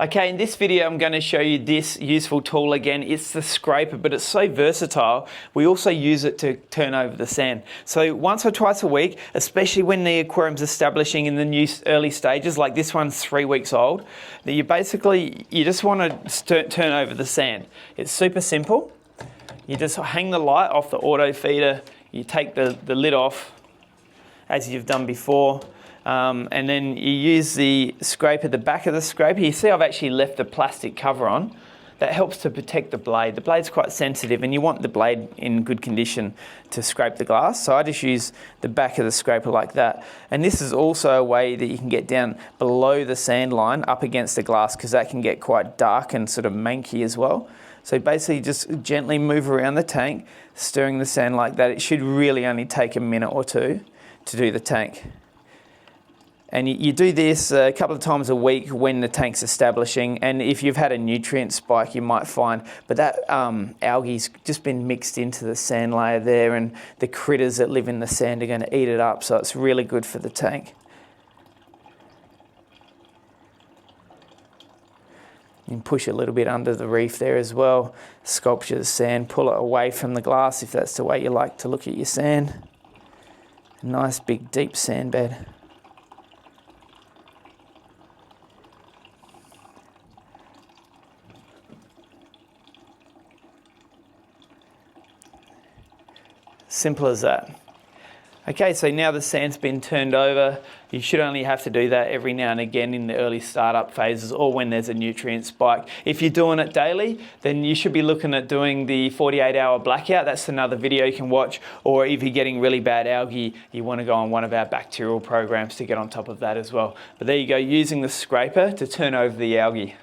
Okay, in this video I'm going to show you this useful tool again. It's the scraper, but it's so versatile. We also use it to turn over the sand. So once or twice a week, especially when the aquarium's establishing in the new early stages, like this one's 3 weeks old, that you just want to turn over the sand. It's super simple. You just hang the light off the auto feeder, you take the lid off as you've done before. And then you use the scraper, the back of the scraper. You see I've actually left the plastic cover on. That helps to protect the blade. The blade's quite sensitive and you want the blade in good condition to scrape the glass. So I just use the back of the scraper like that. And this is also a way that you can get down below the sand line up against the glass, because that can get quite dark and sort of manky as well. So basically just gently move around the tank, stirring the sand like that. It should really only take a minute or two to do the tank. And you do this a couple of times a week when the tank's establishing, and if you've had a nutrient spike you might find, but that algae's just been mixed into the sand layer there, and the critters that live in the sand are going to eat it up, so it's really good for the tank. You can push a little bit under the reef there as well, sculpture the sand, pull it away from the glass if that's the way you like to look at your sand. A nice big deep sand bed. Simple as that. Okay, so now the sand's been turned over. You should only have to do that every now and again in the early startup phases or when there's a nutrient spike. If you're doing it daily, then you should be looking at doing the 48-hour blackout. That's another video you can watch. Or if you're getting really bad algae, you want to go on one of our bacterial programs to get on top of that as well. But there you go, using the scraper to turn over the algae.